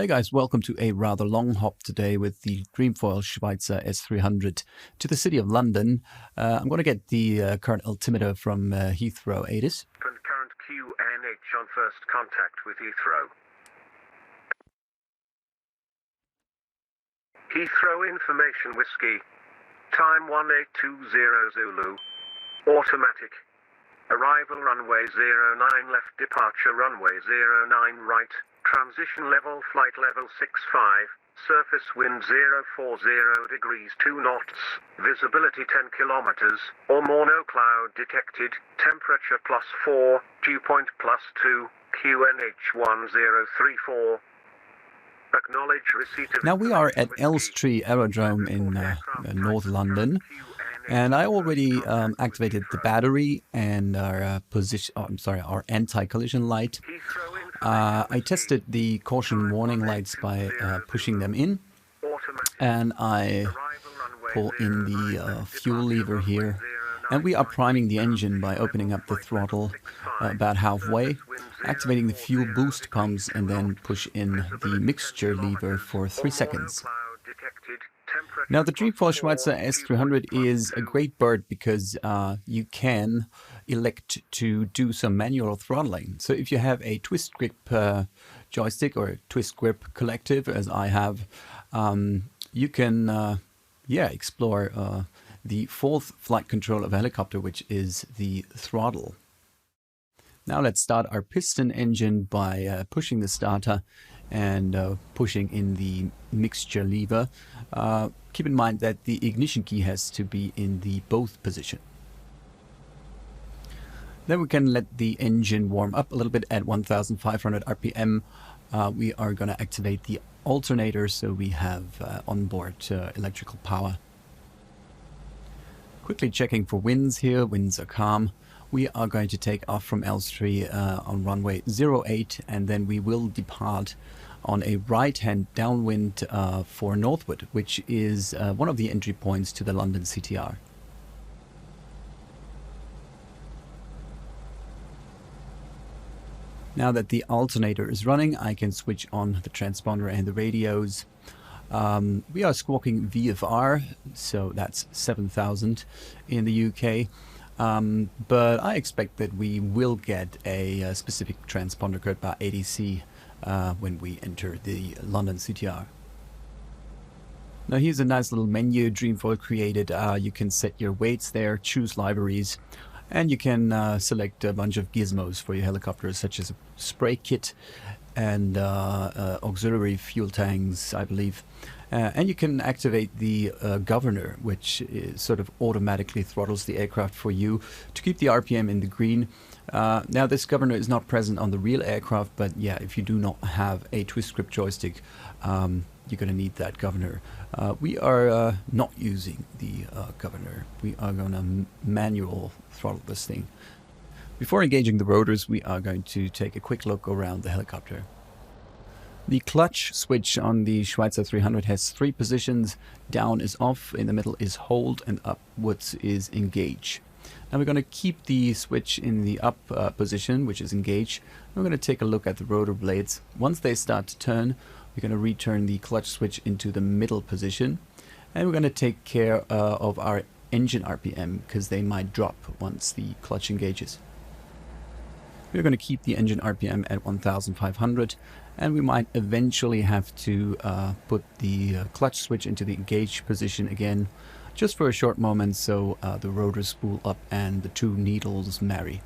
Hey guys, welcome to a rather long hop today with the Dreamfoil Schweizer S300 to the city of London. I'm going to get the current altimeter from Heathrow. ATIS. Current QNH on first contact with Heathrow. Heathrow information whiskey. Time 1820 Zulu. Automatic. Arrival runway 09 left, departure runway 09 right. Transition level flight level 65, surface wind 040 degrees 2 knots, visibility 10 kilometers or more, no cloud detected, temperature +4, dew point +2, QNH 1034. Acknowledge receipt of... Now we are at Elstree Aerodrome in North London, and I already activated the battery and our our anti-collision light. I tested the caution warning lights by pushing them in, and I pull in the fuel lever here, and we are priming the engine by opening up the throttle about halfway, activating the fuel boost pumps, and then push in the mixture lever for 3 seconds. Now the Dreamfoil Schweizer S300 is a great bird because you can elect to do some manual throttling. So if you have a twist grip joystick or a twist grip collective, as I have, you can explore the fourth flight control of a helicopter, which is the throttle. Now let's start our piston engine by pushing the starter and pushing in the mixture lever. Keep in mind that the ignition key has to be in the both position. Then we can let the engine warm up a little bit at 1500 RPM. We are going to activate the alternator so we have onboard electrical power. Quickly checking for winds here. Winds are calm. We are going to take off from Elstree on runway 08, and then we will depart on a right-hand downwind for northward, which is one of the entry points to the London CTR. Now that the alternator is running, I can switch on the transponder and the radios. We are squawking VFR, so that's 7,000 in the UK. But I expect that we will get a specific transponder code by ATC when we enter the London CTR. Now here's a nice little menu Dreamfoil created. You can set your weights there, choose libraries, and you can select a bunch of gizmos for your helicopters, such as a spray kit and auxiliary fuel tanks, I believe. And you can activate the governor, which sort of automatically throttles the aircraft for you to keep the RPM in the green. Now this governor is not present on the real aircraft, but yeah, if you do not have a twist grip joystick, you're going to need that governor. We are not using the governor. We are going to manual throttle this thing. Before engaging the rotors, we are going to take a quick look around the helicopter. The clutch switch on the Schweizer 300 has 3 positions. Down is off, in the middle is hold, and upwards is engage. Now we're going to keep the switch in the up position, which is engage. We're going to take a look at the rotor blades. Once they start to turn, we're going to return the clutch switch into the middle position. And we're going to take care of our engine RPM, because they might drop once the clutch engages. We're going to keep the engine RPM at 1500, and we might eventually have to put the clutch switch into the engage position again, just for a short moment, so the rotors spool up and the 2 needles marry.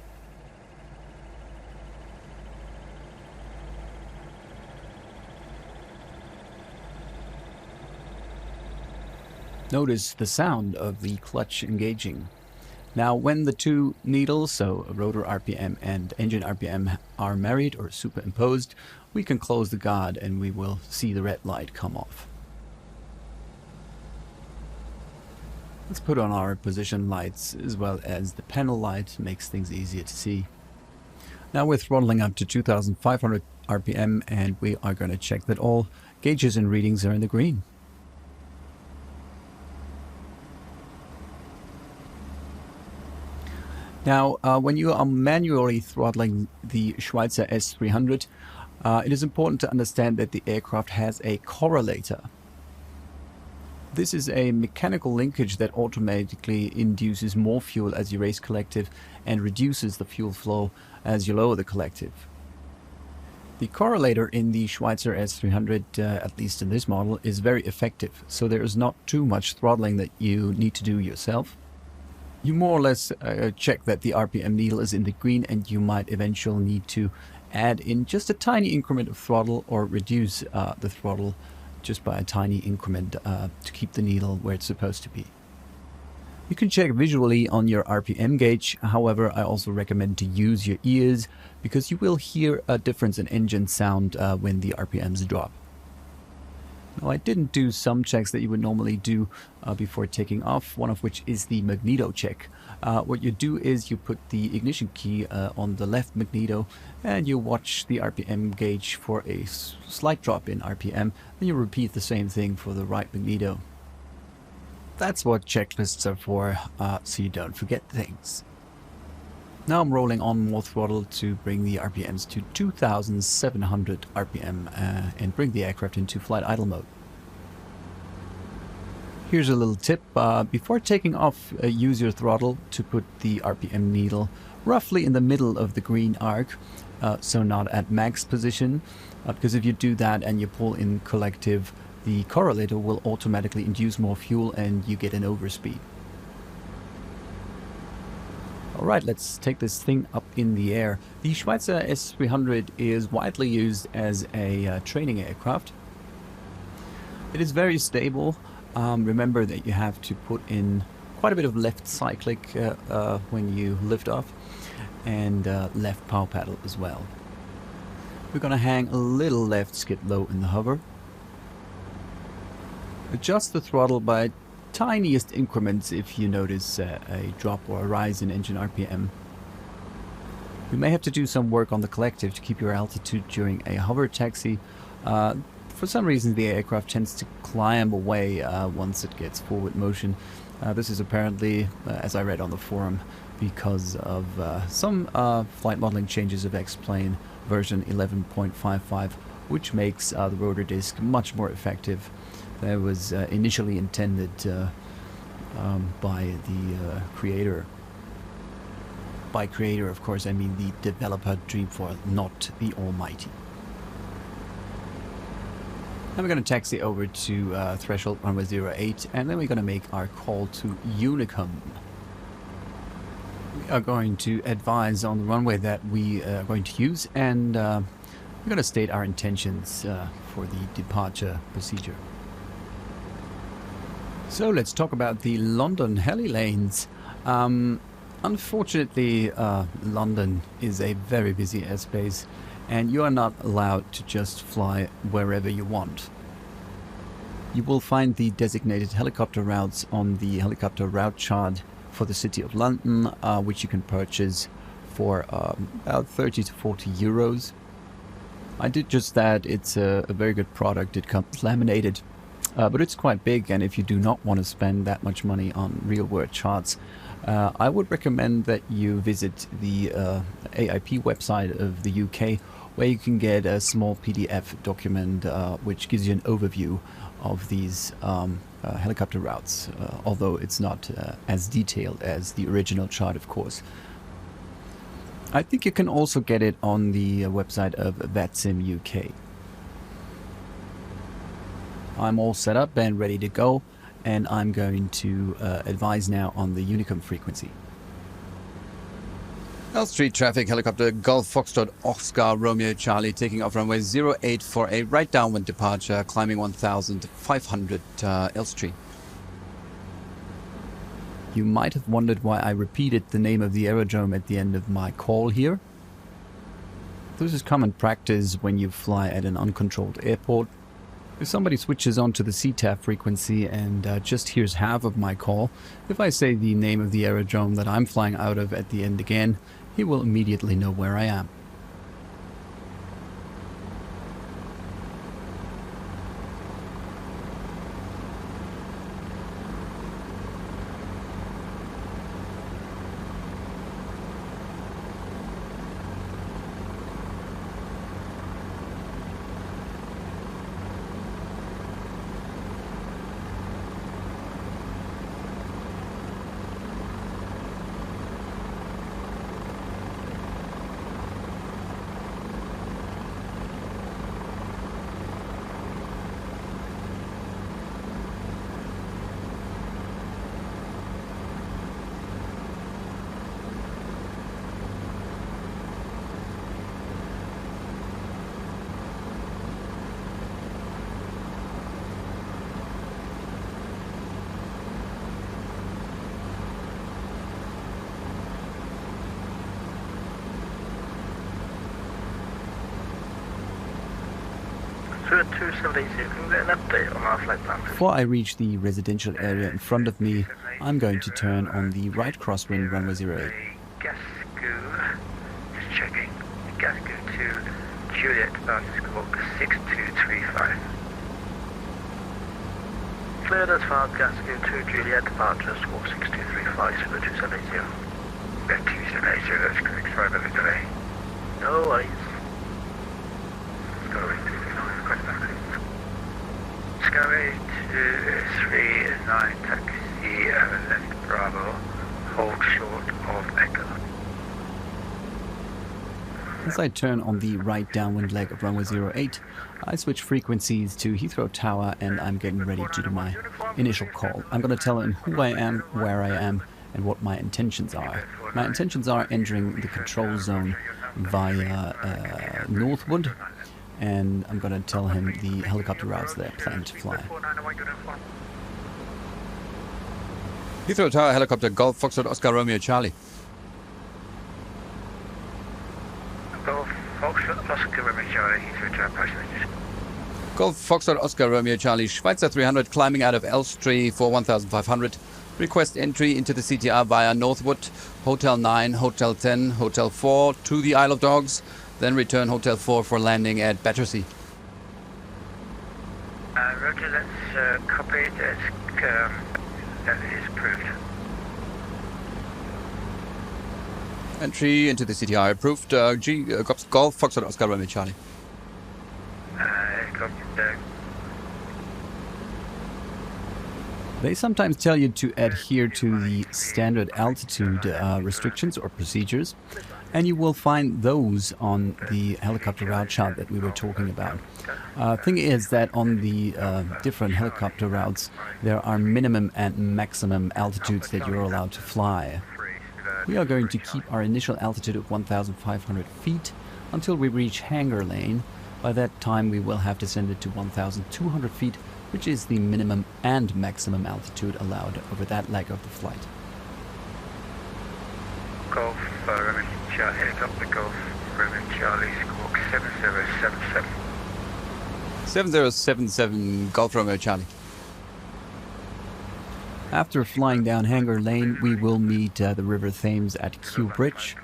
Notice the sound of the clutch engaging. Now when the 2 needles, so rotor RPM and engine RPM, are married or superimposed, we can close the guard and we will see the red light come off. Let's put on our position lights as well as the panel light, makes things easier to see. Now we're throttling up to 2500 RPM and we are going to check that all gauges and readings are in the green. Now, when you are manually throttling the Schweizer S300, It is important to understand that the aircraft has a correlator. This is a mechanical linkage that automatically induces more fuel as you raise collective and reduces the fuel flow as you lower the collective. The correlator in the Schweizer S300, at least in this model, is very effective, so there is not too much throttling that you need to do yourself. You more or less check that the RPM needle is in the green, and you might eventually need to add in just a tiny increment of throttle or reduce the throttle just by a tiny increment to keep the needle where it's supposed to be. You can check visually on your RPM gauge. However, I also recommend to use your ears because you will hear a difference in engine sound when the RPMs drop. Now, I didn't do some checks that you would normally do before taking off, one of which is the magneto check. What you do is you put the ignition key on the left magneto and you watch the RPM gauge for a slight drop in RPM. Then you repeat the same thing for the right magneto. That's what checklists are for, so you don't forget things. Now I'm rolling on more throttle to bring the RPMs to 2,700 RPM and bring the aircraft into flight idle mode. Here's a little tip. Before taking off, use your throttle to put the RPM needle roughly in the middle of the green arc, so not at max position, because if you do that and you pull in collective, the correlator will automatically induce more fuel and you get an overspeed. Alright, let's take this thing up in the air. The Schweizer S300 is widely used as a training aircraft. It is very stable. Remember that you have to put in quite a bit of left cyclic when you lift off, and left power paddle as well. We're going to hang a little left skid low in the hover. Adjust the throttle by tiniest increments if you notice a drop or a rise in engine RPM. You may have to do some work on the collective to keep your altitude during a hover taxi. For some reason the aircraft tends to climb away once it gets forward motion. This is apparently, as I read on the forum, because of some flight modeling changes of X-Plane version 11.55, which makes the rotor disc much more effective. That was initially intended by the creator. By creator, of course, I mean the developer Dreamfoil, not the almighty. Now we're going to taxi over to threshold runway 08, and then we're going to make our call to Unicum. We are going to advise on the runway that we are going to use, and we're going to state our intentions for the departure procedure. So let's talk about the London Heli Lanes. Unfortunately, London is a very busy airspace, and you are not allowed to just fly wherever you want. You will find the designated helicopter routes on the helicopter route chart for the City of London, which you can purchase for about 30 to 40 euros. I did just that. It's a very good product. It comes laminated. But it's quite big, and if you do not want to spend that much money on real-world charts, I would recommend that you visit the AIP website of the UK, where you can get a small PDF document which gives you an overview of these helicopter routes, although it's not as detailed as the original chart, of course. I think you can also get it on the website of Vatsim UK. I'm all set up and ready to go, and I'm going to advise now on the Unicum frequency. Elstree traffic, helicopter Golf Foxtrot Oscar Romeo Charlie, taking off runway 08 for a right downwind departure, climbing 1,500 Elstree. You might have wondered why I repeated the name of the aerodrome at the end of my call here. This is common practice when you fly at an uncontrolled airport. If somebody switches onto the CTR frequency and just hears half of my call, if I say the name of the aerodrome that I'm flying out of at the end again, he will immediately know where I am. 270, can we get an update on our flight plan? Before I reach the residential area in front of me, I'm going to turn on the right crosswind runway 08. Gasco, just checking. Gasco to Juliet, squawk 6235. Cleared as far Gasco to Juliet, departure squawk 6235, for the 2780. Yeah, 2780, that's correct, sorry about the delay. No worries. Skyway 239 taxi, left Bravo, hold short of Echo. As I turn on the right downwind leg of runway 08, I switch frequencies to Heathrow Tower and I'm getting ready to do my initial call. I'm going to tell him who I am, where I am, and what my intentions are. My intentions are entering the control zone via Northwood, and I'm going to tell him the helicopter routes that I plan to fly. Heathrow Tower, helicopter Golf Foxtrot Oscar Romeo Charlie. Golf Foxtrot Oscar Romeo Charlie, Heathrow Tower passengers. Golf Foxtrot Oscar Romeo Charlie, Schweizer 300 climbing out of Elstree for 1500. Request entry into the CTR via Northwood, Hotel 9, Hotel 10, Hotel 4 to the Isle of Dogs, then return Hotel 4 for landing at Battersea. Roger, that's copied, that is approved. Entry into the CTR approved. Golf Foxtrot Oscar Romeo Charlie. They sometimes tell you to adhere to the standard altitude restrictions or procedures, and you will find those on the helicopter route chart that we were talking about. Thing is that on the different helicopter routes, there are minimum and maximum altitudes that you're allowed to fly. We are going to keep our initial altitude of 1,500 feet until we reach Hangar Lane. By that time, we will have descended to 1,200 feet, which is the minimum and maximum altitude allowed over that leg of the flight. Golf Roman Charlie, helicopter Golf Roman Charlie, squawk 7077. 7077 Golf Romeo Charlie. After flying down Hangar Lane, we will meet the River Thames at Kew Bridge,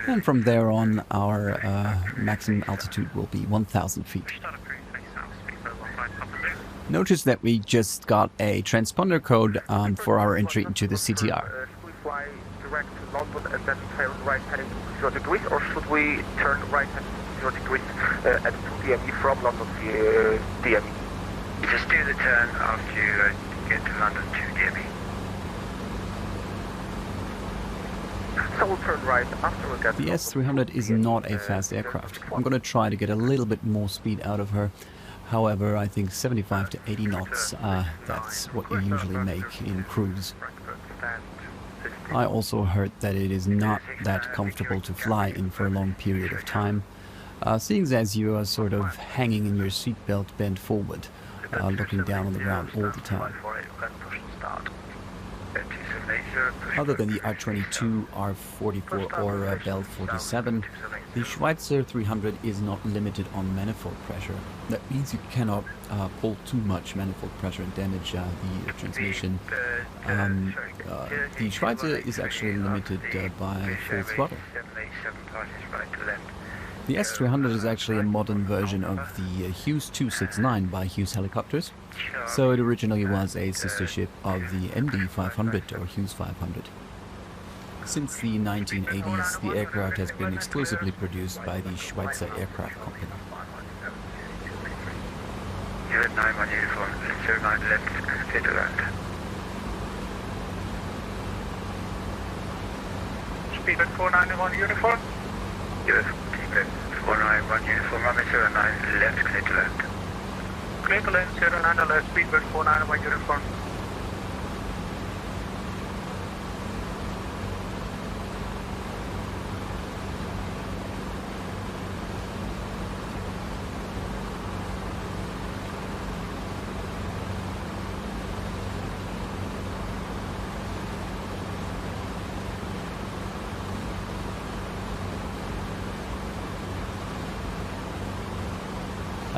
and from there on our maximum altitude will be 1,000 feet. Notice that we just got a transponder code for our entry into the CTR. Should we fly direct to London and then turn right heading to 0 degrees, or should we turn right heading to 0 degrees at 2 DME from London DME? Just do the turn after you get to London 2 DME. So we'll turn right after we get The S300 is not a fast aircraft. I'm going to try to get a little bit more speed out of her. However, I think 75 to 80 knots, that's what you usually make in cruise. I also heard that it is not that comfortable to fly in for a long period of time, seeing as you are sort of hanging in your seatbelt bent forward, looking down on the ground all the time. Other than the R22, R44 or Bell 47, the Schweizer 300 is not limited on manifold pressure. That means you cannot pull too much manifold pressure and damage the transmission. The Schweizer is actually limited by full throttle. The S300 is actually a modern version of the Hughes 269 by Hughes Helicopters, so it originally was a sister ship of the MD 500 or Hughes 500. Since the 1980s, the aircraft has been exclusively produced by the Schweizer Aircraft Company. Unit 9 on uniform, 09 left, clear to land. Speedbird 491 uniform? Yes, Speedbird 491 uniform, runway 09 left, clear to land. Clear to land, 09 left, Speedbird 491 uniform.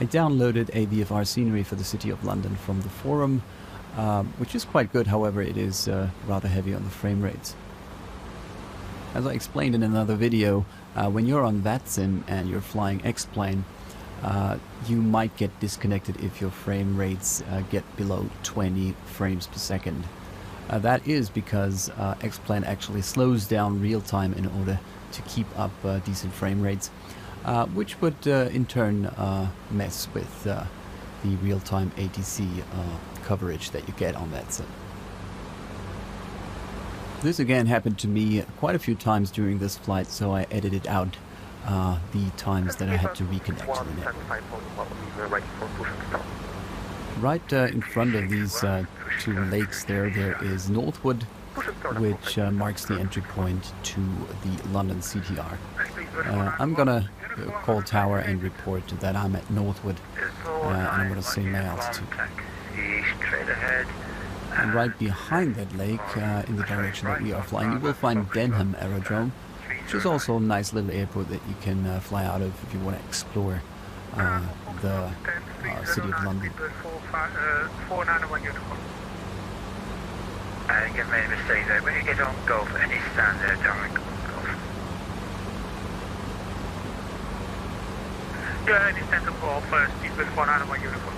I downloaded a VFR scenery for the City of London from the forum, which is quite good. However, it is rather heavy on the frame rates. As I explained in another video, when you're on Vatsim and you're flying X-plane, you might get disconnected if your frame rates get below 20 frames per second. That is because X-plane actually slows down real time in order to keep up decent frame rates, which would in turn mess with the real-time ATC coverage that you get on Vatsim. This again happened to me quite a few times during this flight, so I edited out the times that I had to reconnect to the network. Right in front of these two lakes there is Northwood, which marks the entry point to the London CTR. I'm gonna call tower and report that I'm at Northwood, and I'm gonna say my altitude. And right behind that lake, in the direction that we are flying, you will find Denham Aerodrome, which is also a nice little airport that you can fly out of if you want to explore the City of London. I think I've made a mistake there. When you get on Golf, any stand there, don't Golf. Yeah, any stand to Golf first, speed with 491 uniform.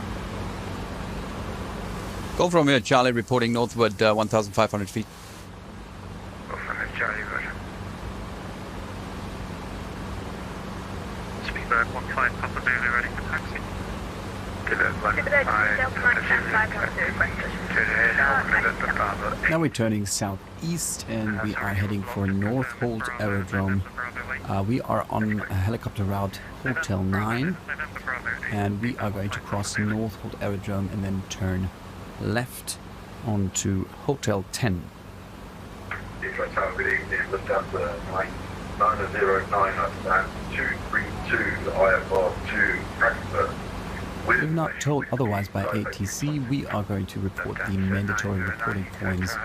Golf Romeo Charlie reporting northward 1,500 feet. Golf Romeo Charlie, roger. Speedbird 15, Papa Zulu, ready for taxi. Now we're turning southeast and we are heading for Northolt Aerodrome. We are on a helicopter route Hotel 9 and we are going to cross Northolt Aerodrome and then turn left onto Hotel 10. Good evening, Lufthansa 909 and 232 IFR to Frankfurt. If not told otherwise by ATC, we are going to report the mandatory reporting points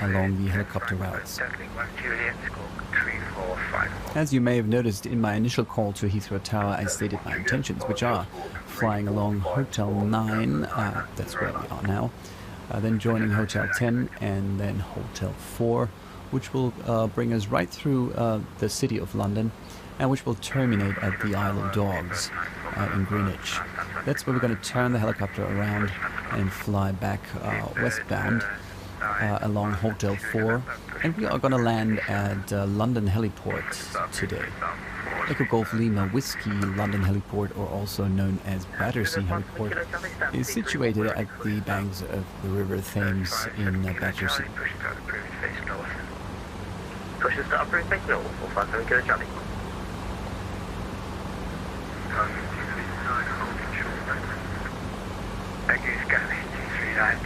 along the helicopter routes. As you may have noticed in my initial call to Heathrow Tower, I stated my intentions, which are flying along Hotel 9, that's where we are now, then joining Hotel 10 and then Hotel 4, which will bring us right through the City of London and which will terminate at the Isle of Dogs in Greenwich. That's where we're going to turn the helicopter around and fly back westbound along Hotel 4, and we are going to land at London Heliport today. Echo Golf Lima Whiskey London Heliport, or also known as Battersea Heliport, is situated at the banks of the River Thames in Battersea. Push the start approved face north, 457 Kilo Charlie. Thank you, Scanley 239.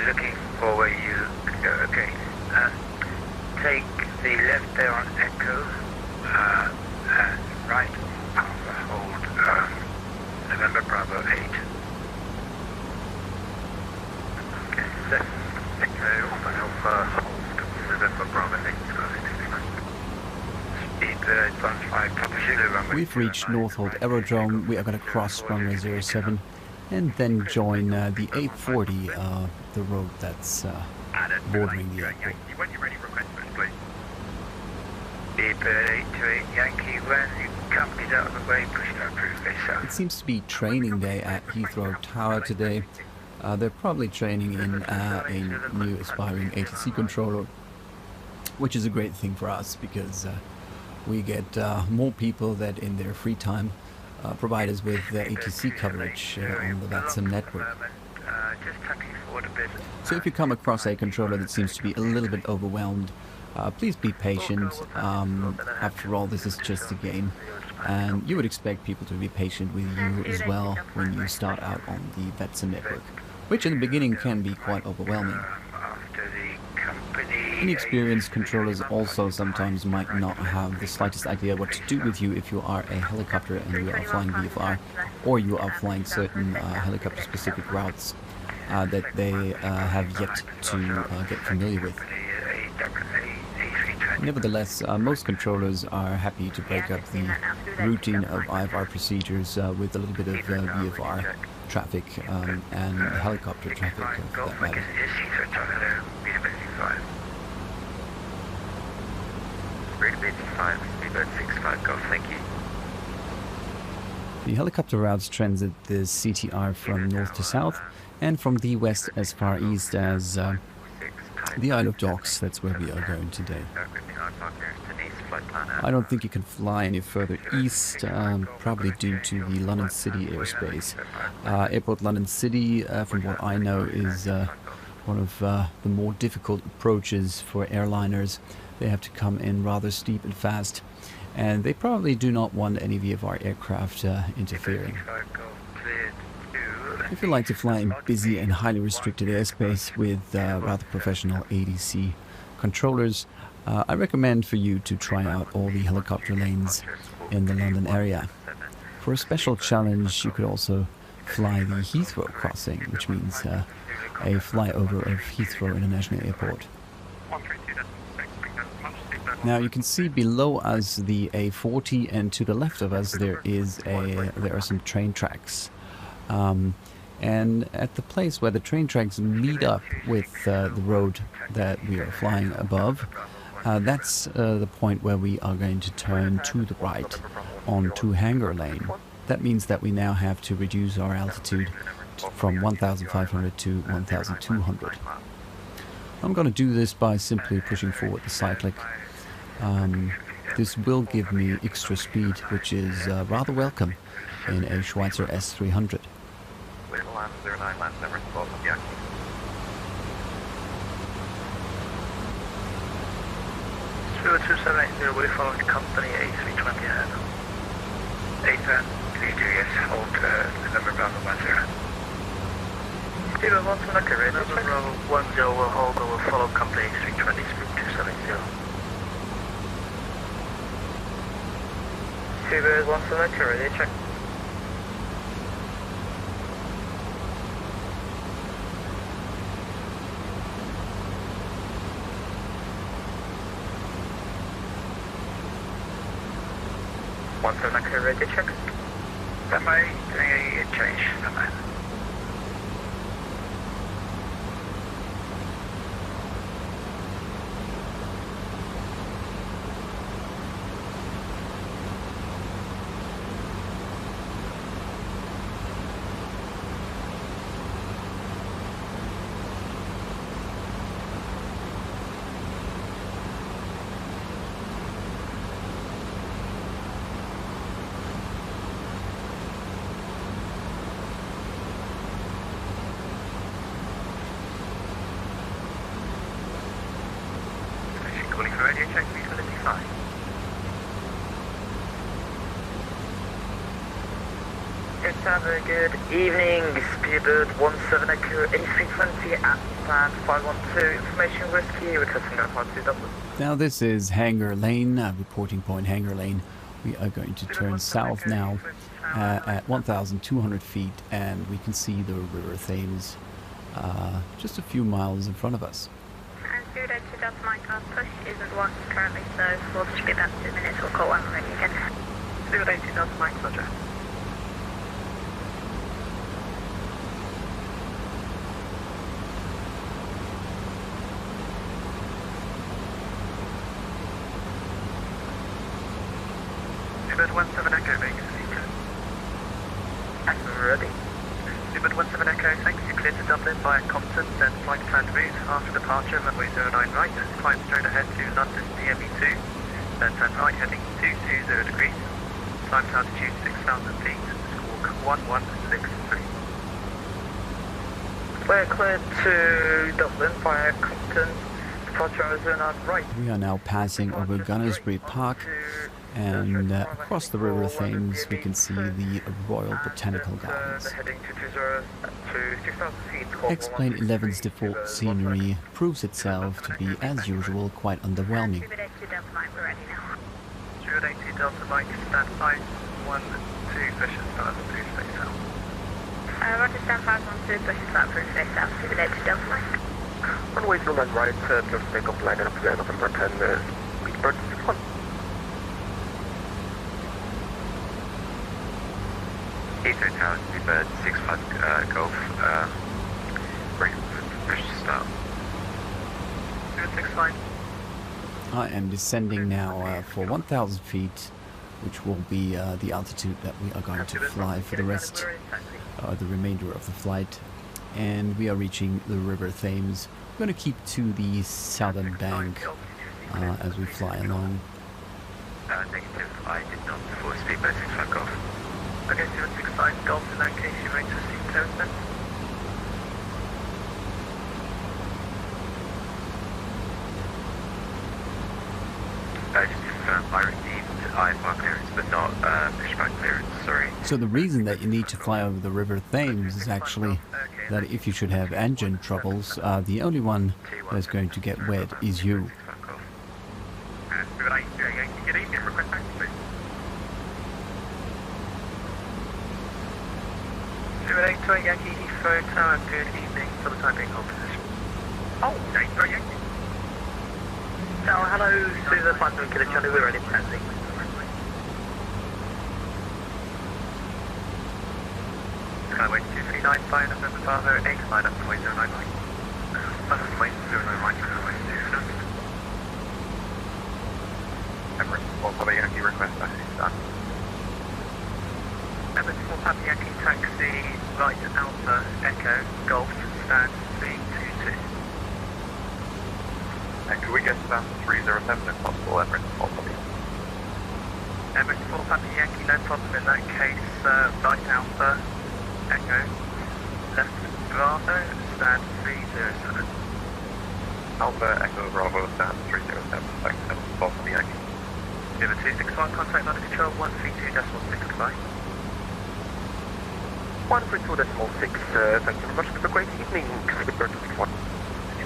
Looking for where you can go. Okay. Take the left there on Echo, and right Alpha, hold November Bravo 8. Okay, left Echo, Alpha, hold November Bravo 8. We've reached Northolt Aerodrome. We are going to cross runway 07 and then join the A40, the road that's bordering the airport. When you're ready, request push, please. Beepbird 828 Yankee, when you come get out of the way, push to approve face south. It seems to be training day at Heathrow Tower today. They're probably training in a new aspiring ATC controller, which is a great thing for us because we get more people that in their free time provide us with ATC coverage on the Vatsim network. So if you come across a controller that seems to be a little bit overwhelmed, please be patient. After all, this is just a game, and you would expect people to be patient with you as well when you start out on the Vatsim network, which in the beginning can be quite overwhelming. Inexperienced controllers also sometimes might not have the slightest idea what to do with you if you are a helicopter and you are flying VFR, or you are flying certain helicopter-specific routes that they have yet to get familiar with. Nevertheless, most controllers are happy to break up the routine of IFR procedures with a little bit of VFR traffic and helicopter traffic for that matter. The helicopter routes transit the CTR from north to south and from the west as far east as the Isle of Dogs. That's where we are going today. I don't think you can fly any further east, probably due to the London City airspace. Airport London City, from what I know, is one of the more difficult approaches for airliners. They have to come in rather steep and fast, and they probably do not want any VFR aircraft interfering. If you like to fly in busy and highly restricted airspace with rather professional ATC controllers, I recommend for you to try out all the helicopter lanes in the London area. For a special challenge, you could also fly the Heathrow crossing, which means a flyover of Heathrow International Airport. Now you can see below us the A40, and to the left of us there are some train tracks. And at the place where the train tracks meet up with the road that we are flying above, that's the point where we are going to turn to the right onto Hangar Lane. That means that we now have to reduce our altitude from 1,500 to 1,200. I'm going to do this by simply pushing forward the cyclic. This will give me extra speed, which is rather welcome in a Schweizer S300. 2780, will you follow the company A320 ahead? A10, please do yes, hold November Bravo 10. Steven 1 to Nucker, November Bravo 10 will hold or will follow company A320, speed 270. Steven 1 to Nucker, ready, check. Ready, check. Am I doing a change? Am I? Good evening, Speedbird 17 Echo A320 at stand 512, information whiskey, requesting that 52 Dublin. Now this is Hangar Lane, reporting point Hangar Lane. We are going to turn south now at 1,200 feet, and we can see the River Thames just a few miles in front of us. And 2 Delta Mike, our push isn't working currently, so we'll just be about 2 minutes, we'll call one ready again. 2 Delta Mike, roger. Speedbird 17 Echo, vacancy 2. Ready. Speedbird 17 Echo, thanks. You're cleared to Dublin via Compton, then flight planned route. After departure, runway 09 right. Climb straight ahead to London DME2. Then turn right, heading 220 degrees. Climb to altitude 6,000 feet. Squawk 1163. We're cleared to Dublin via Compton. Departure 09 right. We are now passing over Gunnersbury Park, and across the River Thames we can see the Royal Botanical Gardens. X-Plane 11's default scenery proves itself to be, as usual, quite underwhelming. 2 Delta Mike, we're ready now. 280 Delta Mike, stand 512, push and start approved space out. Roger, stand 512, push and start approved space out, 2 Delta Mike. Runway 09 right, clear to take off line up again, November 10, speed Bird 61. Eastern Tower, Seabird 65 Golf, bring push to start. 065. I am descending now for 1,000 feet, which will be the altitude that we are going to fly for the rest, the remainder of the flight. And we are reaching the River Thames. We're going to keep to the southern bank as we fly along. Negative, I did not before Speedbird 65 Golf. Okay, 065 Golf, in that case you're going to see clearance then. Just to confirm, I received IFR clearance, but not pushback clearance, sorry. So the reason that you need to fly over the River Thames is actually that if you should have engine troubles, the only one that's going to get wet is you. Good evening, request taxi please. 0828 Yankee Heathrow Tower, good evening, for the time being hold position. Oh, 0828 Yankee. Oh, hello, Susan 5 Kilo Charlie, we're ready for taxi. Skyway 2395, November Bravo, 8, line up to 099. Emirates 4 Papa Yankee request taxi start. Emirates 4 Papa Yankee taxi, right Alpha, Echo, Golf, stand 322. And could we get to that 307 if possible, Emirates 4 Papa Yankee? Emirates 4 Papa Yankee, no problem in that case, right Alpha, Echo, left Bravo, stand 307. Alpha Echo Bravo stand 307, thanks, Emirates 4 Papa Yankee. River 261, contact line control 132.6, goodbye. 132.6, thank you very much, have a great evening, River 261.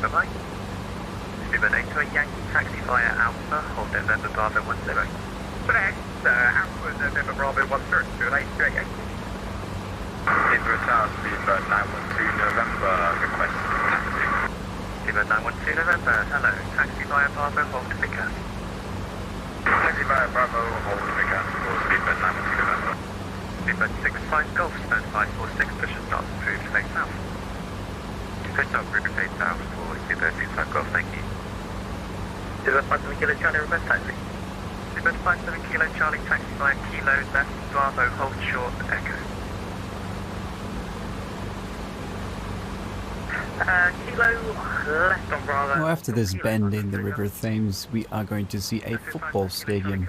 Bye-bye. River 828 Yankee, taxi via Alpha, hold November Bravo 10. Correct, Alpha November Bravo 10, River 828 Yankee. Heathrow Tower, Speedbird 912 November, request taxi. River 912 November, hello, taxi via Bravo, hold Vickers. Taxi via Bravo, hold Vickers, for Speedbird 912 November. Speedbird 65 Golf, stand 546, push and start approved, face south. Push start approved, face south for Speedbird 65 Golf, thank you. River 57 Kilo Charlie, reverse taxi. River 57 Kilo Charlie, taxi via Kilo, left Bravo, hold short, Echo. Kilo, left on Bravo. Now after this bend in the River Thames, we are going to see a football stadium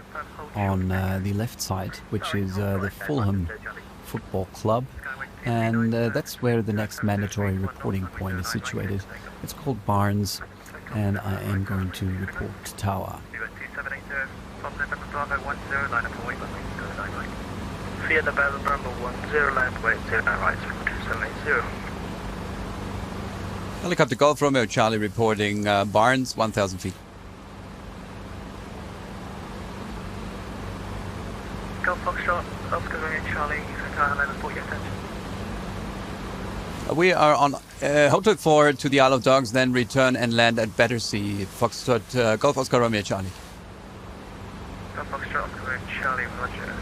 on the left side, which is the Fulham Football Club, and that's where the next mandatory reporting point is situated. It's called Barnes, and I am going to report tower. Via the November 10, land way 09 right, 2780. Helicopter Golf Romeo Charlie reporting Barnes, 1,000 feet. Golf Foxtrot, Oscar Romeo Charlie, hello, report your attention. We are on Hotel 4 to the Isle of Dogs, then return and land at Battersea. Foxtrot Golf Oscar Romeo Charlie. Golf Foxtrot, Oscar Romeo Charlie, roger.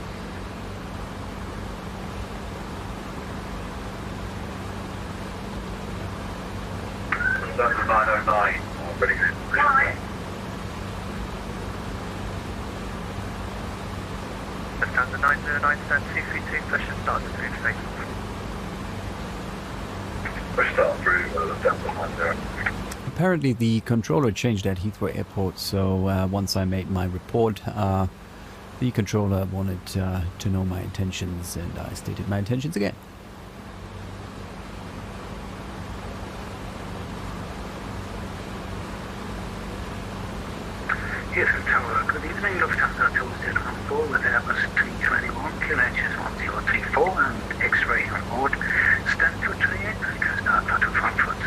That's 909, ready to Lufthansa 909, stand 232, push and start approved, face off. push start through Lufthansa 90. Apparently the controller changed at Heathrow Airport, so once I made my report, the controller wanted to know my intentions, and I stated my intentions again. Heathrow Tower, good evening, Lufthansa 214 with Airbus 321, QNH 1034 and X-ray on board. Stand 238, request Alpha to Frankfurt.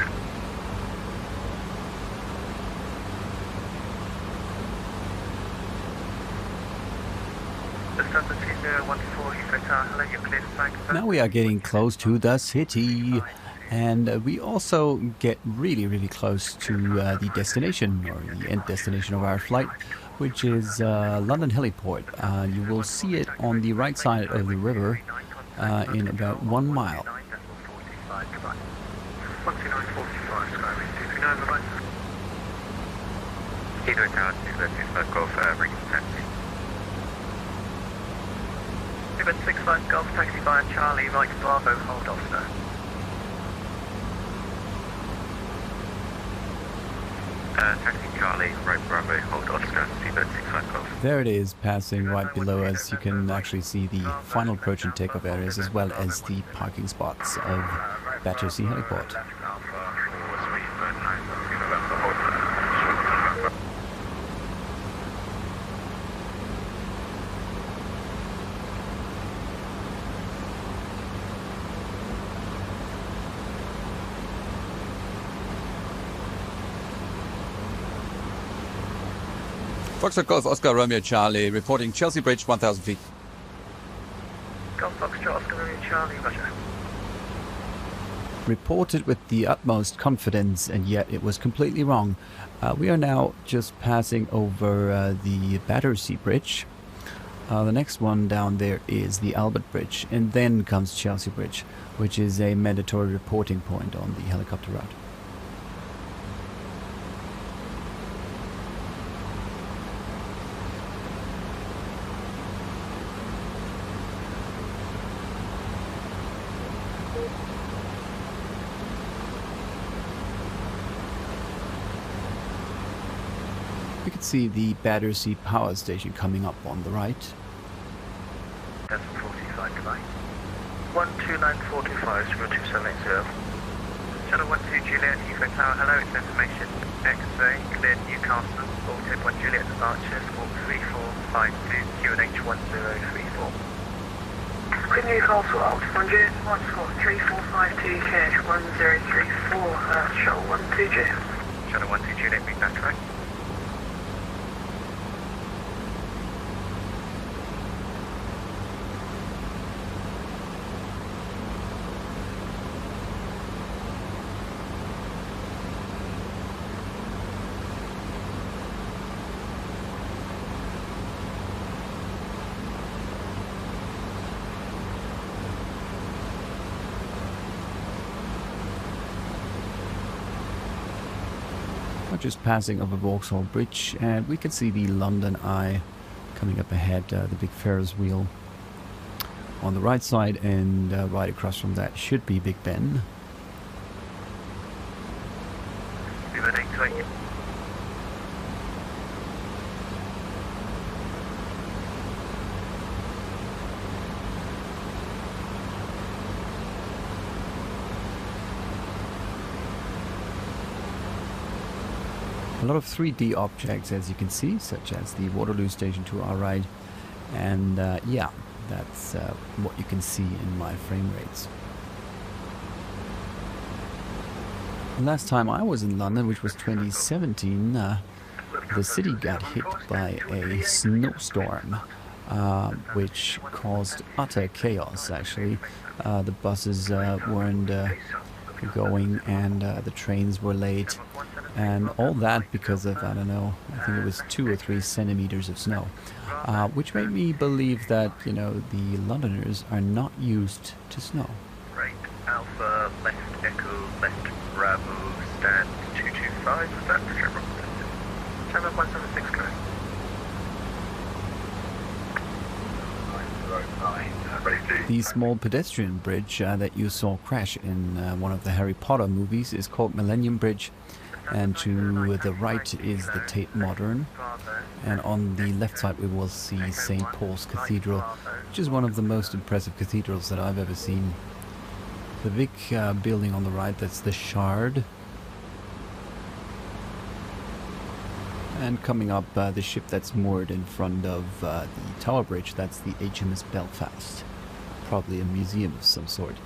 Lufthansa 2014, Heathrow Tower, hello, you're clear to fly. Now we are getting close to the city, and we also get really close to the destination, or the end destination of our flight, which is London Heliport. You will see it on the right side of the river in about 1 mile. 12945, Skyway 239, bye-bye. Heathrow Tower 265 Golf, bring taxi. 265 Golf, taxi via Charlie, Mike Bravo, hold off, sir. Taxi Charlie, right Bravo, hold Oscar, Seabird 65 Golf. There it is, passing right below us. You can actually see the final approach and takeoff areas as well as the parking spots of Battersea Heliport. Foxtrot Golf Oscar Romeo Charlie reporting Chelsea Bridge 1000 feet. Golf Foxtrot, Oscar Romeo Charlie, roger. Reported with the utmost confidence, and yet it was completely wrong. We are now just passing over the Battersea Bridge. The next one down there is the Albert Bridge, and then comes Chelsea Bridge, which is a mandatory reporting point on the helicopter route. We can see the Battersea power station coming up on the right. That's 45, goodbye. 12945, 02780. Channel 12 Juliet, Heathrow Tower, hello, it's information. X-ray, cleared Newcastle, Baltic 1 Juliet departure, squawk 3452, QNH 1034. Queen Newcastle, Alt 1 Juliet, squawk 3452, QNH 1034, Shuttle 12 Juliet. Channel 12 Juliet, read that correct? Just passing over Vauxhall Bridge, and we can see the London Eye coming up ahead, the big Ferris wheel on the right side, and right across from that should be Big Ben. A lot of 3D objects, as you can see, such as the Waterloo station to our right, and yeah, that's what you can see in my frame rates. Last time I was in London, which was 2017, the city got hit by a snowstorm, which caused utter chaos, actually. The buses weren't going, and the trains were late. And all that because of, I don't know, I think it was 2 or 3 centimeters of snow, which made me believe that, you know, the Londoners are not used to snow. Right, Alpha, left Echo, left Bravo, stand 225, is that the Trevor? Channel 176, correct. The small pedestrian bridge that you saw crash in one of the Harry Potter movies is called Millennium Bridge. And to the right is the Tate Modern, and on the left side we will see St. Paul's Cathedral, which is one of the most impressive cathedrals that I've ever seen. The big building on the right, that's the Shard. And coming up, the ship that's moored in front of the Tower Bridge, that's the HMS Belfast. Probably a museum of some sort.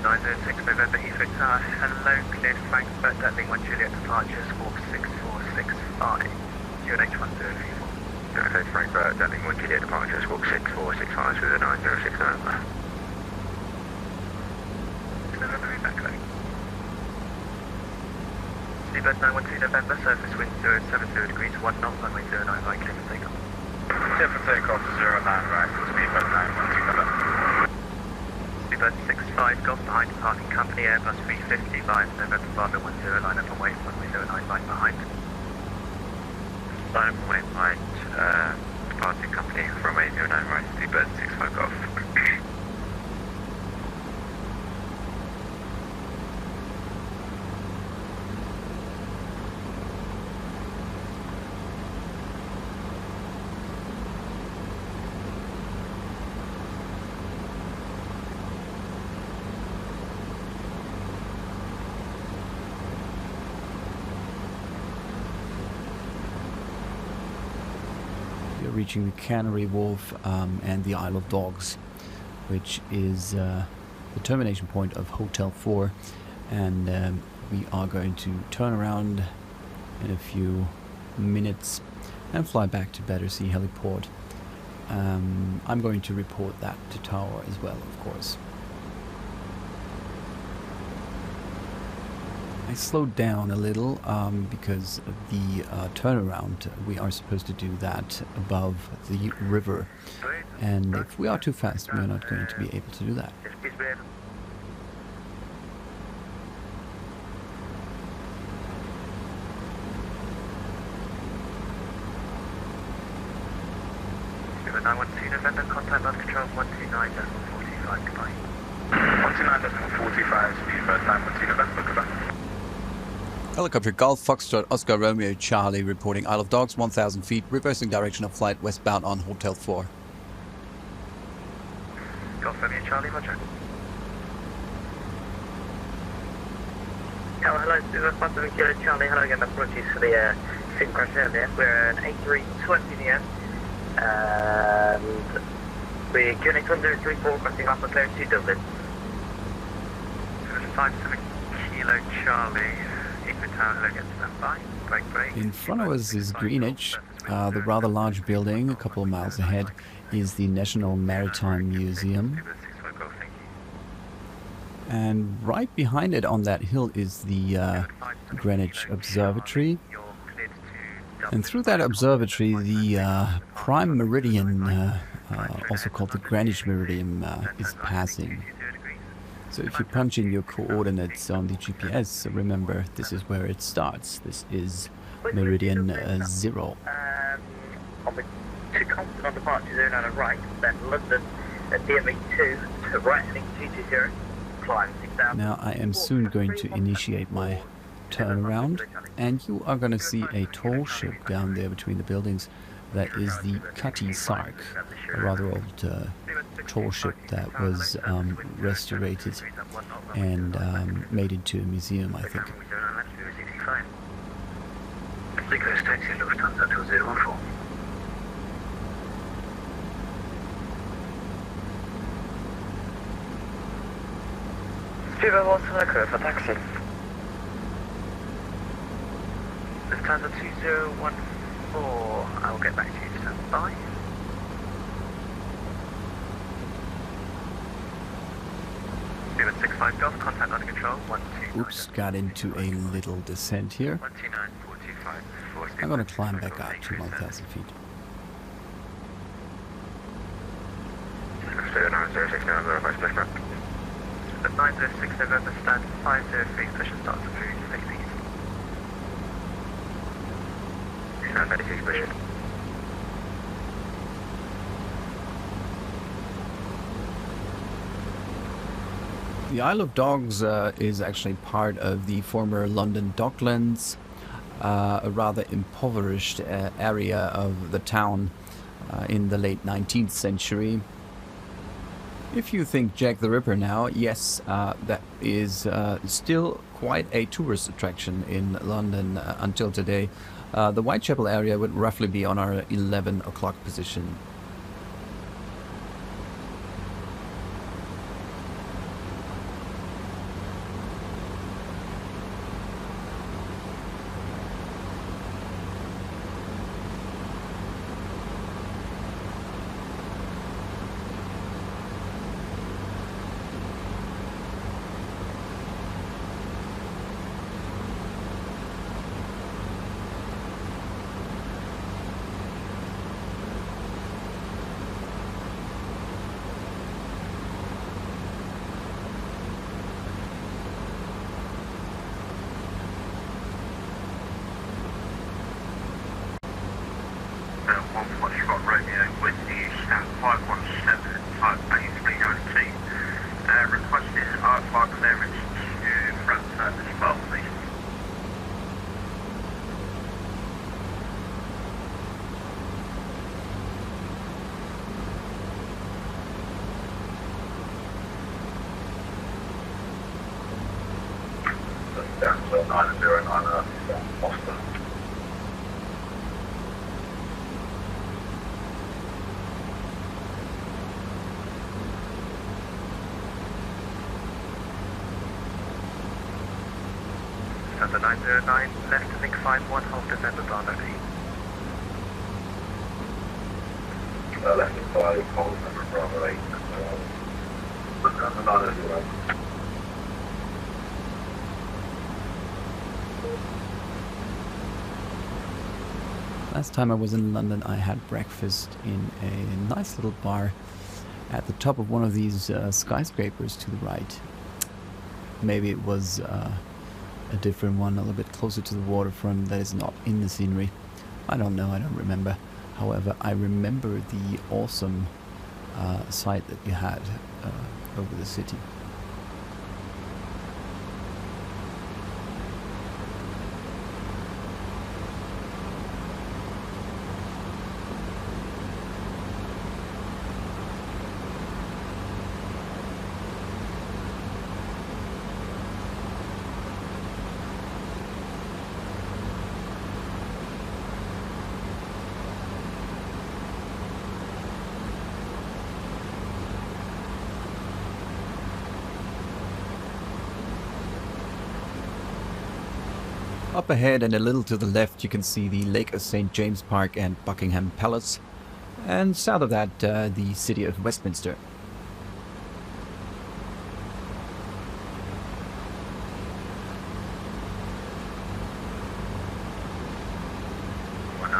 906 November Heathrow Tower. Hello, cleared Frankfurt, Detling 1 Juliet departures, walk 6465. UNH1034. Okay, Frankfurt, Detling 1 Juliet departures, walk 6465 with a 906 November. November, back low. Seabird 912 November, surface wind 070 degrees, 1 knot, runway 09 right, clear for takeoff. Clear for takeoff, 09 right, Speedbird 912 November. Speedbird 65 Golf behind departing company, Airbus 350 via November Bravo 10, line up and wait, runway 09 right behind. Line up and wait behind, departing company from 809 right, Speedbird 65 Golf. Reaching the Canary Wharf and the Isle of Dogs, which is the termination point of Hotel 4, and we are going to turn around in a few minutes and fly back to Battersea Heliport. I'm going to report that to Tower as well, of course. I slowed down a little because of the turnaround. We are supposed to do that above the river, and if we are too fast, we are not going to be able to do that. Speedbird 912 November, contact land control 129.45, goodbye. 129.45, Speedbird 912 November, goodbye. Helicopter Golf Foxtrot Oscar Romeo Charlie reporting Isle of Dogs 1000 feet, reversing direction of flight westbound on Hotel 4. Golf Romeo Charlie, roger. Hello, this is Vatsim ATC Charlie. Hello again, apologies for the sync crash earlier. We're an A320 in the air, and we're QNH 1034, crossing Alpha Clearance to Dublin. 57 Kilo Charlie. In front of us is Greenwich, the rather large building. A couple of miles ahead is the National Maritime Museum. And right behind it on that hill is the Greenwich Observatory. And through that observatory, the prime meridian, also called the Greenwich Meridian, is passing. So if you punch in your coordinates on the GPS, remember this is where it starts. This is meridian 0. On the two constant on departure 09 on right, then London at DME 2 to right heading 220, climb 6,000. Now I am soon going to initiate my turnaround, and you are going to see a tall ship down there between the buildings. That is the Cutty Sark, a rather old tall ship that was restorated and made into a museum, I think. For taxi. Lufthansa 2014, I will get back to you, stand by. Speedbird 65 Golf, contact under control, 129. Oops, got into a little descent here. 129.45. I'm going to climb back up to 1,000 feet. 906 November, vice Flashback. The 906 November, stand 503, push and start to cruise, face east. 996 pushing. The Isle of Dogs is actually part of the former London Docklands, a rather impoverished area of the town in the late 19th century. If you think Jack the Ripper now, yes, that is still quite a tourist attraction in London until today. The Whitechapel area would roughly be on our 11 o'clock position. 909 Boston. Standard 909, left to link 51, hold December Bravo 8. Left to 5, hold December Bravo 8. December 909. Last time I was in London, I had breakfast in a nice little bar at the top of one of these skyscrapers to the right. Maybe it was a different one, a little bit closer to the waterfront that is not in the scenery. I don't know, I don't remember. However, I remember the awesome sight that you had over the city. Up ahead and a little to the left you can see the Lake of St. James Park and Buckingham Palace, and south of that the city of Westminster.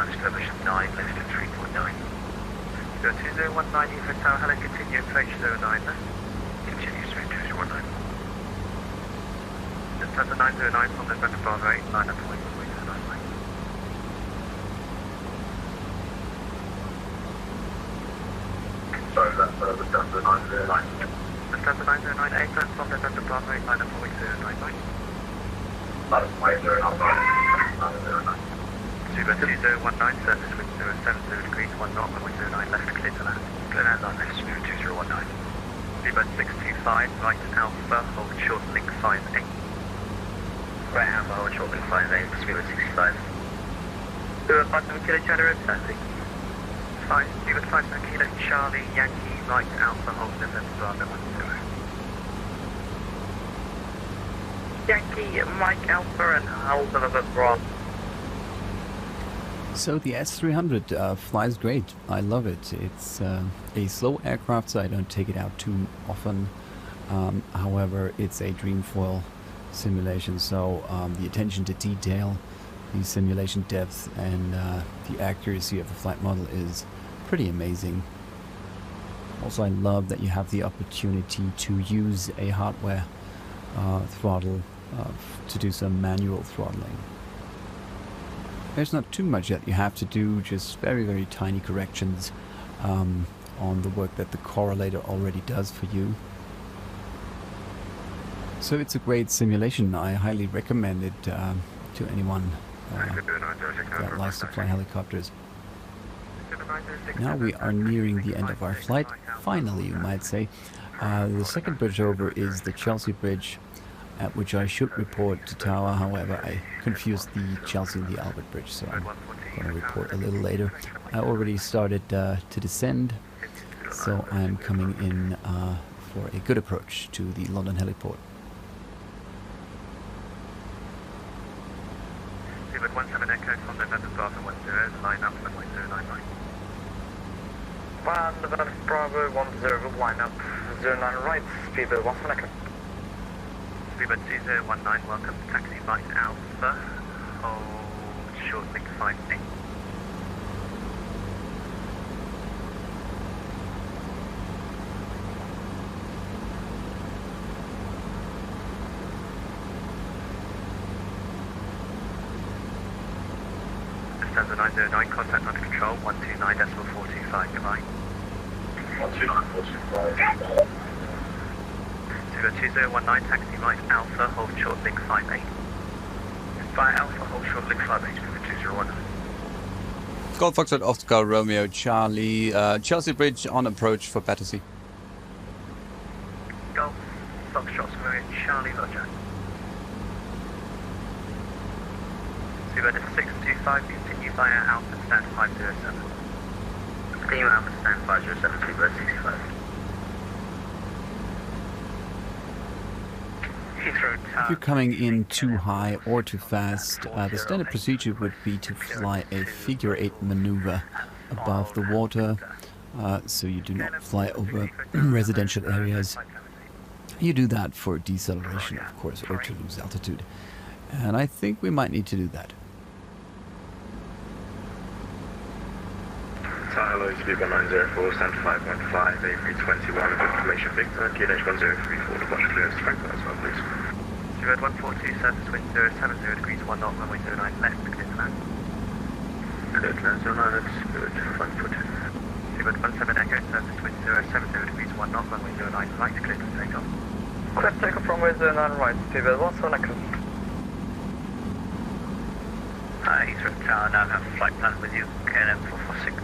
Establish 9, left to 3.9. 2019, Evo Tower, hello, continue approach 09, continue straight 2019. Just the 909 from November Bravo 8, line up to wait, Sorry, that's the 909. Just the 909, 8 from November Bravo 8, line up to wait 099. Line up to wait 099. 2019, surface wind 070 degrees, 1 knot, runway 09, left clear to land. Clear land on left, smooth 2019. Seabird 625, right Alpha, hold short link 58. Right Alpha, hold short link 58, Seabird 65. Seabird 57 Kilo Charlie, road taxi. Seabird 57 Kilo Charlie, Yankee, right Alpha, hold November Bravo 10. Yankee, Mike Alpha, and hold November Bravo. So the S300 flies great. I love it. It's a slow aircraft, so I don't take it out too often. However, it's a Dreamfoil simulation, so the attention to detail, the simulation depth, and the accuracy of the flight model is pretty amazing. Also, I love that you have the opportunity to use a hardware throttle to do some manual throttling. There's not too much that you have to do, just very, very tiny corrections on the work that the correlator already does for you. So it's a great simulation. I highly recommend it to anyone that likes to fly helicopters. Now we are nearing the end of our flight. Finally, you might say. The second bridge over is the Chelsea Bridge, at which I should report to tower. However, I confused the Chelsea and the Albert Bridge, so I'm going to report a little later. I already started to descend, so I'm coming in for a good approach to the London Heliport. Seabird 17 Echo from November Bravo 10, line up runway 099. 1 November Bravo 10, line up 09 right, Seabird 17 Echo. Seabird 2019, welcome to taxi right Alpha, hold short link 58. Stanza 909, contact under control, 129.425, goodbye. 129.425. 2019, taxi right Alpha, hold short link 58. Via Alpha, hold short link 58, 2019. Golf Foxtrot Oscar Romeo Charlie, Chelsea Bridge on approach for Battersea. Golf Foxtrot Romeo Charlie, Roger. Seabird 625, continue via Alpha stand 507. Continue Alpha stand 507, Seabird 65. If you're coming in too high or too fast, the standard procedure would be to fly a figure 8 maneuver above the water, so you do not fly over residential areas. You do that for deceleration, of course, or to lose altitude. And I think we might need to do that. Hello, Speedbird 904, stand 515, A321, information Victor, QNH 1034, departure clearance to Frankfurt as well, please. Seabird 142, surface wind 070 degrees 1 knot, runway 09 left, clear to land. Clear to land 09, that's good, Frankfurt. Seabird 17 Echo, surface wind 070 degrees 1 knot, runway 09 right, clear to takeoff. Clear to takeoff runway 09 right, Seabird 17 Echo. Heathrow Tower, now have a flight plan with you, KLM 446.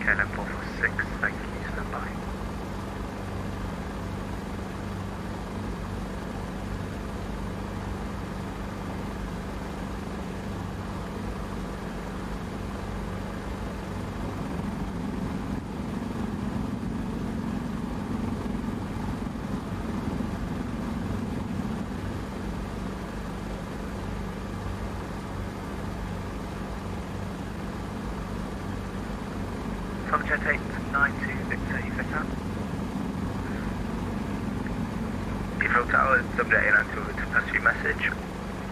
KLM 446, thank you, stand by. Tomjet 892 Victor, Heathrow Tower. Heathrow Tower, Tomjet 892 Victor, pass your message.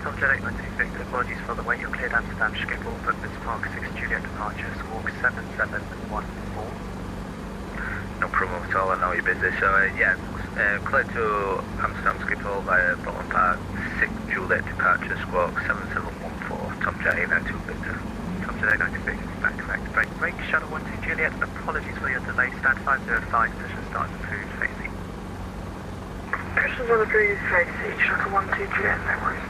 Tomjet 892 Victor, apologies for the wait, you're cleared Amsterdam Schiphol, Bookman's Park 6 Juliet departure, squawk 7714. No problem at all, I know you're busy, so yeah, clear to Amsterdam Schiphol via Bookman's Park 6 Juliet departure, squawk 7714, Tomjet 892 Victor. Tomjet 892 Victor, back, break, shuttle 12 Juliet, apologies for your delay, stand 505, position start approved, facing. Positions on approved, facing, shuttle 12 Juliet, no worries.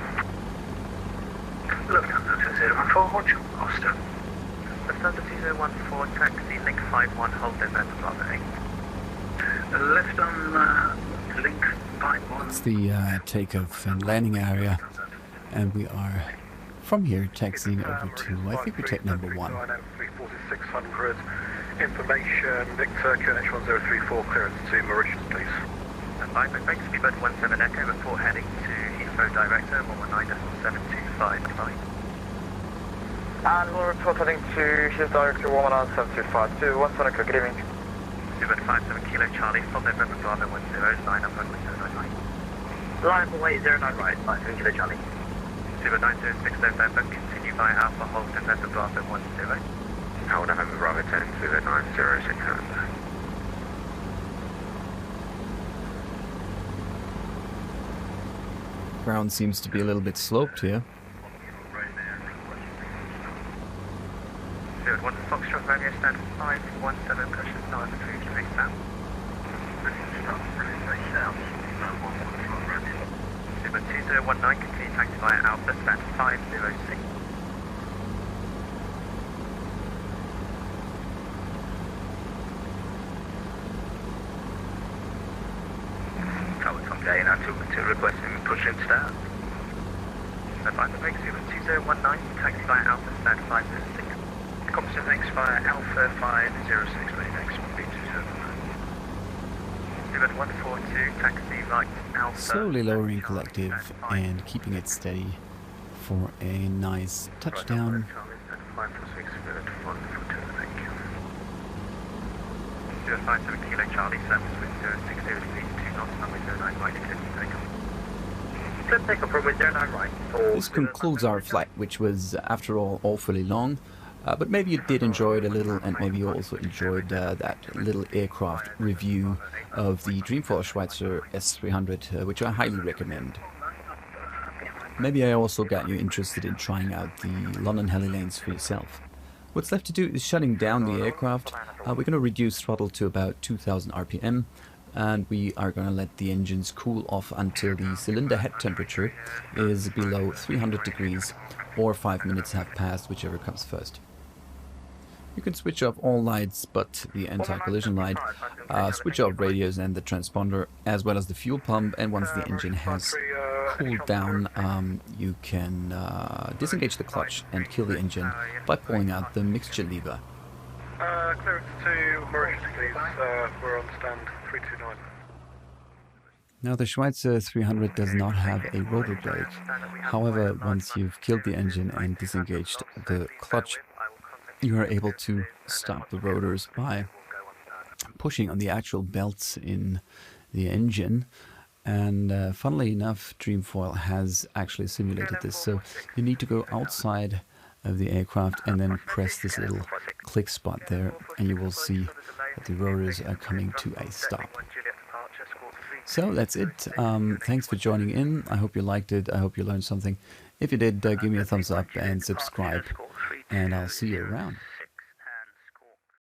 Lufthansa 2014, what's your master? Lufthansa 2014, taxi, link 51, hold November Bravo 8. Left on link 51. It's the takeoff and landing area, and we are from here taxiing over to, I think we take number 1. 600, information, Victor, QNH 1034, clearance to Mauritius, please. And by break, Speedbird 17 Echo, report heading to Heathrow Director, 119.725, goodbye. And we'll report heading to his director 19725 to 17 Echo, good evening. Speedbird 57 Kilo Charlie, from November Bravo 109, up runway 099. Line away 09 right, 57 Kilo Charlie. Speedbird 906 November, continue via Alpha, hold November Bravo 10. I would have a Bravo 10 to the 906. Ground seems to be a little bit sloped here. Speedbird 1 Foxtrot Romeo, stand 517, cushions not approved, straight south. Speedbird 2019, continue taxi via Alpha, stand 506. To requesting pushing start. Advise the brakes, Speedbird 2019, taxi via Alpha, stand 506. Composite next via Alpha 506, ready next, speed 279. Speedbird 142, taxi right Alpha. Slowly lowering collective and keeping it steady for a nice touchdown. Speedbird 57 Kilo Charlie, surface wind 060 degrees 2 knots, runway 09 right, clear to takeoff. Clear to takeoff, runway 09 right. This concludes our flight, which was, after all, awfully long. But maybe you did enjoy it a little, and maybe you also enjoyed that little aircraft review of the Dreamfoil Schweizer S300, which I highly recommend. Maybe I also got you interested in trying out the London Heli Lanes for yourself. What's left to do is shutting down the aircraft. We're going to reduce throttle to about 2000 RPM, and we are going to let the engines cool off until the cylinder head temperature is below 300 degrees, or 5 minutes have passed, whichever comes first. You can switch off all lights but the anti-collision light, switch off radios and the transponder, as well as the fuel pump, and once the engine has cool down, you can disengage the clutch and kill the engine by pulling out the mixture lever. Clearance to Mauritius, please. We're on stand 329. Now the Schweizer 300 does not have a rotor brake. However, once you've killed the engine and disengaged the clutch, you are able to stop the rotors by pushing on the actual belts in the engine. And funnily enough, Dreamfoil has actually simulated this. So you need to go outside of the aircraft and then press this little click spot there, and you will see that the rotors are coming to a stop. So that's it. Thanks for joining in. I hope you liked it. I hope you learned something. If you did, give me a thumbs up and subscribe, and I'll see you around.